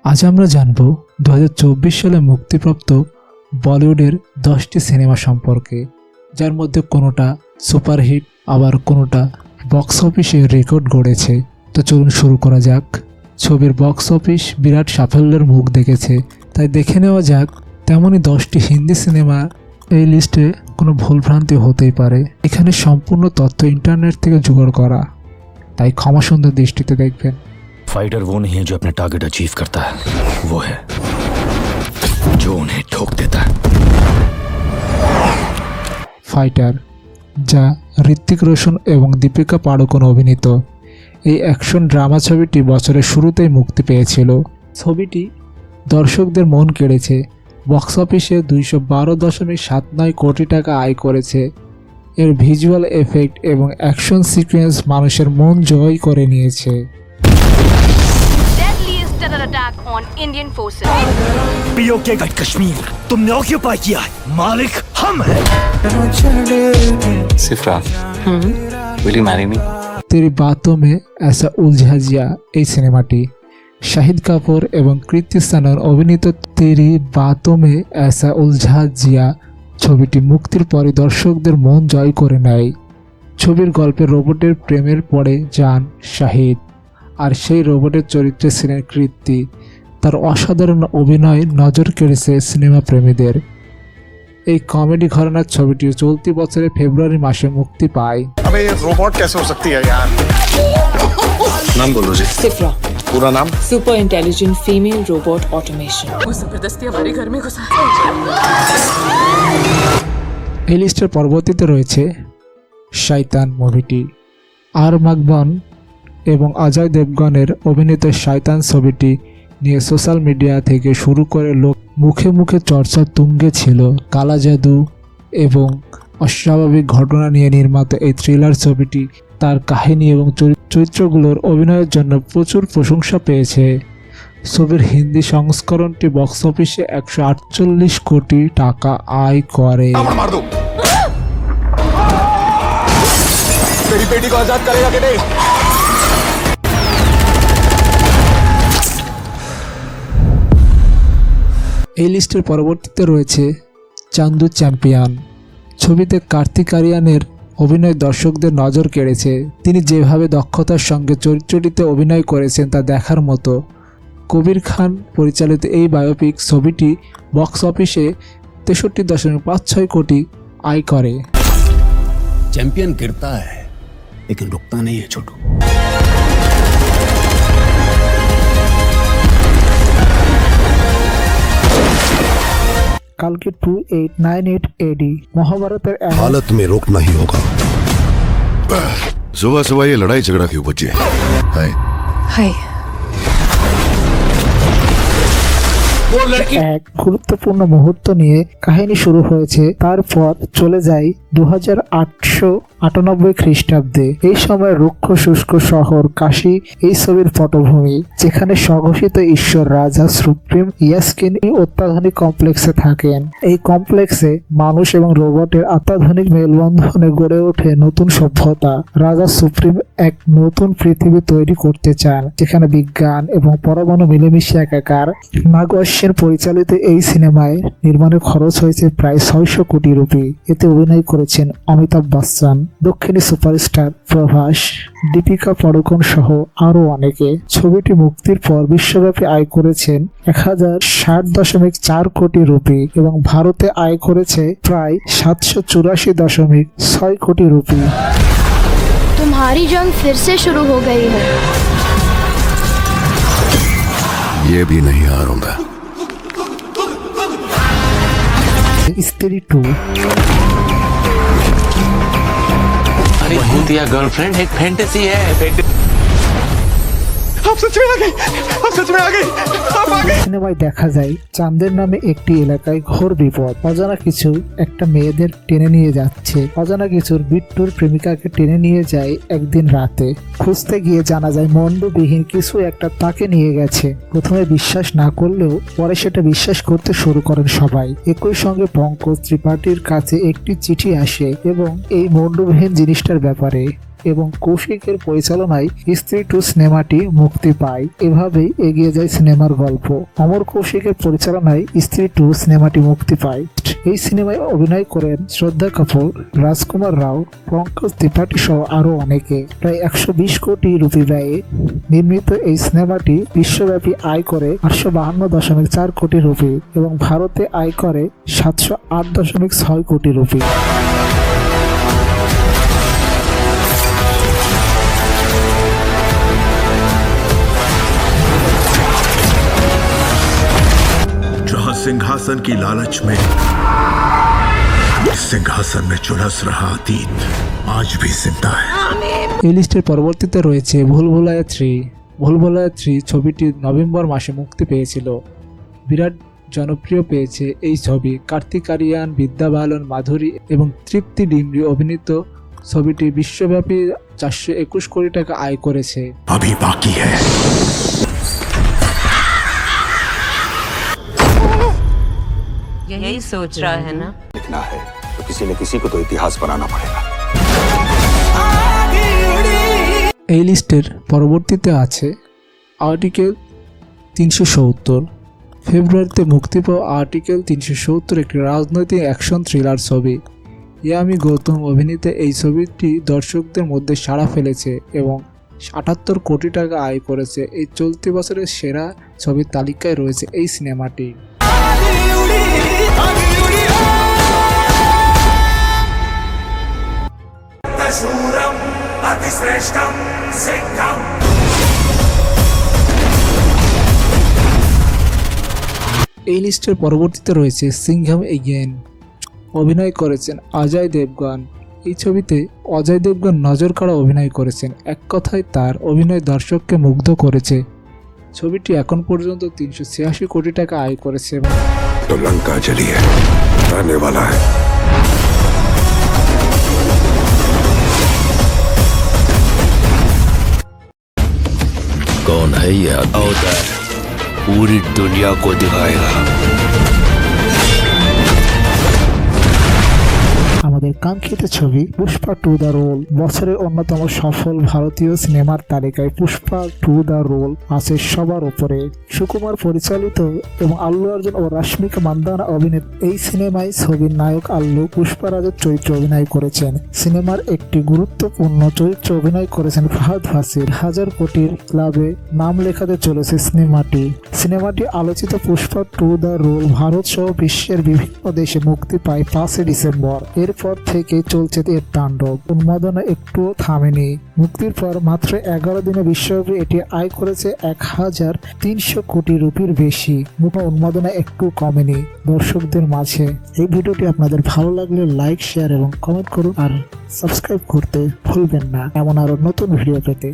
আজ আমরা জানব 2024 সালে মুক্তিপ্রাপ্ত বলিউডের 10টি সিনেমা সম্পর্কে, যার মধ্যে কোনোটা সুপারহিট আবার কোনোটা বক্স অফিসে রেকর্ড গড়েছে। তো চলুন শুরু করা যাক। ছবির বক্স অফিস বিরাট সাফল্যের মুখ দেখেছে, তাই দেখে নেওয়া যাক তেমনই 10টি হিন্দি সিনেমা। এই লিস্টে কোনো ভুলভ্রান্তি হতেই পারে, এখানে সম্পূর্ণ তথ্য ইন্টারনেট থেকে জোগাড় করা, তাই ক্ষমা সুন্দর দৃষ্টিতে দেখবেন। फाइटर वो नहीं है जो अपने टारगेट अचीव करता है, वो है जो उन्हें ठोक देता है। ফাইটার, যা ঋত্বিক রোশন এবং দীপিকা পাড়ুকোন অভিনীত। এই অ্যাকশন ড্রামা ছবিটি বছরের শুরুতেই মুক্তি পেয়েছিল। ছবিটি দর্শকদের মন কেড়েছে, বক্স অফিসে 212.79 কোটি টাকা আয় করেছে। এর ভিজুয়াল এফেক্ট এবং অ্যাকশন সিকোয়েন্স মানুষের মন জয় করে নিয়েছে। Terror attack on Indian forces. PoK का कश्मीर तुमने ऑक्यूपाई किया है, मालिक हम हैं। सिफ्रा, will you marry me? তেরি বাতোं में ऐसा उलझा जिया এই সিনেমাটি শাহিদ কাপুর এবং কৃতি সানন অভিনীত তেরি বাতোं में ऐसा उलझा जिया ছবিটি মুক্তির পরে দর্শকদের মন জয় করে নেয়। ছবির গল্পে রোবটের প্রেমের পড়ে যান শাহিদ, আর সেই রোবটের চরিত্রে ছিলেন কৃতি। তার অসাধারণ অভিনয় নজর কেড়েছে সিনেমা প্রেমীদের। এই কমেডি ঘরানার ছবিটি চলতি বছরের ফেব্রুয়ারি মাসে মুক্তি পায়। अबे ये रोबोट कैसे हो सकती है यार? नाम बोलो जी। सिफ्रा, पूरा नाम? Super intelligent female robot automation. वो जबरदस्ती हमारे घर में घुसा। এই লিস্টের পরবর্তীতে রয়েছে শয়তান মুভিটি। আর মাকবন এবং অজয় দেবগনের অভিনীত শয়তান ছবিটি নিয়ে সোশ্যাল মিডিয়া থেকে শুরু করে লোক মুখে মুখে চর্চা তুঙ্গে ছিল। কালা জাদু এবং অস্বাভাবিক ঘটনা নিয়ে নির্মিত এই থ্রিলার ছবিটি তার কাহিনী এবং চরিত্রগুলোর অভিনয়ের জন্য প্রচুর প্রশংসা পেয়েছে। ছবির হিন্দি সংস্করণটি বক্স অফিসে 148 কোটি টাকা আয় করে। मार दो। तेरी बेटी को आजाद करेगा कि नहीं? এই লিস্টের পরবর্তীতে রয়েছে চান্দু চ্যাম্পিয়ন। ছবিতে কার্তিক আরিয়ানের অভিনয় দর্শকদের নজর কেড়েছে। তিনি যেভাবে দক্ষতার সঙ্গে চরিত্রটিতে অভিনয় করেছেন তা দেখার মতো। কবির খান পরিচালিত এই বায়োপিক ছবিটি বক্স অফিসে 63.56 কোটি আয় করে। चैंपियन गिरता है लेकिन रुकता नहीं है छोटू। কালকে 2898 এডি মহাভারতের हालत में रोकना ही होगा। सुबह सुबह ये लड़ाई झगड़ा क्यों बचे? हाय हाय। এক গুরুত্বপূর্ণ মুহূর্ত নিয়ে কাহিনী শুরু হয়েছে, তারপর চলে যায় 2898 খ্রিস্টাব্দে। এই সময় রুক্ষ শুষ্ক শহর কাশী এই ছবির পটভূমি, যেখানে স্বঘোষিত ঈশ্বর রাজা সুপ্রিম ইয়াস্কিন অত্যাধুনিক কমপ্লেক্সে থাকেন। এই কমপ্লেক্সে মানুষ এবং রোবটের অত্যাধুনিক মেলবন্ধনে গড়ে ওঠে নতুন সভ্যতা। রাজা সুপ্রিম এক নতুন পৃথিবী তৈরি করতে চান, যেখানে বিজ্ঞান এবং পরমাণু মিলেমিশে একাকার। নাগ অশ্বিন পরিচালিত এই সিনেমায় নির্মাণের খরচ হয়েছে প্রায় 600 কোটি রুপি। এতে অভিনয় করেছেন অমিতাভ বচ্চন, দক্ষিণী সুপারস্টার প্রভাস, দীপিকা পাড়ুকোন সহ আরো অনেকে। ছবিটি মুক্তির পর বিশ্বব্যাপী আয় করেছেন 1060.4 কোটি রুপি এবং ভারতে আয় করেছে প্রায় 784.6 কোটি রুপি। तुम्हारी जंग फिर से शुरू हो गई है। ये भी नहीं हारूंगा। स्त्री 2। अरे भूतिया गर्लफ्रेंड एक फैंटेसी है। সিনেমায় দেখা যায় চাঁদের নামে একটি এলাকায় ঘোর বিপদ। অজানা কিছু একটা মেয়েদের টেনে নিয়ে যাচ্ছে। অজানা কিছুর বিট্টুর প্রেমিকাকে টেনে নিয়ে যায় একদিন রাতে। খুঁজতে গিয়ে জানা যায় মণ্ডবিহীন কিছু একটা তাকে নিয়ে গেছে। প্রথমে বিশ্বাস না করলেও পরে সেটা বিশ্বাস করতে শুরু করেন সবাই। একই সঙ্গে পঙ্কজ ত্রিপাঠীর কাছে একটি চিঠি আসে এবং এই মণ্ডবিহীন জিনিসটার ব্যাপারে। এবং কৌশিকের পরিচালনায় স্ত্রী 2 সিনেমাটি মুক্তি পায়। এভাবেই এগিয়ে যায় সিনেমার গল্প। অমর কৌশিকের পরিচালনায় স্ত্রী 2 সিনেমাটি মুক্তি পায়। এই সিনেমায় অভিনয় করেন শ্রদ্ধা কাপুর, রাজকুমার রাও, পঙ্কজ ত্রিপাঠী সহ আরো অনেকে। প্রায় 120 কোটি রুপি ব্যয়ে নির্মিত এই সিনেমাটি বিশ্বব্যাপী আয় করে 852.4 কোটি রুপি এবং ভারতে আয় করে 708.6 কোটি রুপি। जहां सिंहासन की लालच में सिंहासन में झुलस रहा अतीत आज भी जिंदा है। এই লিস্টের পরবর্তীতে রয়েছে ভুলভুলাইয়া 3। ভুলভুলাইয়া 3 ছবিটি নভেম্বর মাসে মুক্তি পেয়েছিল। বিরাট জনপ্রিয় পেয়েছে এই ছবি। কার্তিক আরিয়ান, বিদ্যা বালন, মাধুরী এবং তৃপ্তি ডিমরি অভিনীত ছবিটি বিশ্বব্যাপী 421 কোটি টাকা আয় করেছে। अभी बाकी है। यही सोच रहा है ना? लिखना है तो किसी न किसी को तो इतिहास बनाना पड़ेगा। এই লিস্টের পরবর্তীতে আছে আর্টিকেল 370। ফেব্রুয়ারিতে মুক্তি পাওয়া আর্টিকেল 370 একটি রাজনৈতিক অ্যাকশন থ্রিলার ছবি। ইয়ামি গৌতম অভিনীত এই ছবিটি দর্শকদের মধ্যে সাড়া ফেলেছে এবং 78 কোটি টাকা আয় করেছে। এই চলতি বছরের সেরা ছবির তালিকায় রয়েছে এই সিনেমাটি। এই লিস্টের পরবর্তীতে রয়েছে সিংঘাম এগেইন। অভিনয় করেছেন অজয় দেবগন। এই ছবিতে অজয় দেবগন নজর কাড়া অভিনয় করেছেন। এক কথায় তার অভিনয় দর্শককে মুগ্ধ করেছে। ছবিটি এখন পর্যন্ত 386 কোটি টাকা আয় করেছে। तो लंका चली है, आने वाला है। कौन है ये अवतार? पूरी दुनिया को दिखाएगा। আমাদের কাঙ্ক্ষিত ছবি পুষ্পা 2 দ্য রোল। বছরের অন্যতম সফল ভারতীয় সিনেমার তালিকায় পুষ্পা 2 দ্য রোল আছে সবার উপরে। সুকুমার পরিচালিত এবং আল্লু অর্জুন ও রশ্মিকা মান্দানা অভিনীত এই সিনেমায় ছবির নায়ক আল্লু পুষ্পারাজের চরিত্রে অভিনয় করেছেন। সিনেমার একটি গুরুত্বপূর্ণ চরিত্রে অভিনয় করেছেন ফাহাদ ফাসিল। 1000 কোটির ক্লাবে নাম লেখাতে চলেছে সিনেমাটি আলোচিত পুষ্পা 2 দ্য রোল ভারত সহ বিশ্বের বিভিন্ন দেশে মুক্তি পায় 5 ডিসেম্বর। এরপর থেকে চলছে এর তাণ্ডব। উন্মাদনা একটুও থামেনি। মুক্তির পর মাত্র 11 দিনে বিশ্বব্যাপী এটি আয় করেছে 1300 কোটি রুপির বেশি। উন্মাদনা একটু কমেনি দর্শকদের মাঝে। এই ভিডিওটি আপনাদের ভালো লাগলে লাইক, শেয়ার এবং কমেন্ট করুন আর সাবস্ক্রাইব করতে ভুলবেন না এমন আরো নতুন ভিডিও পেতে।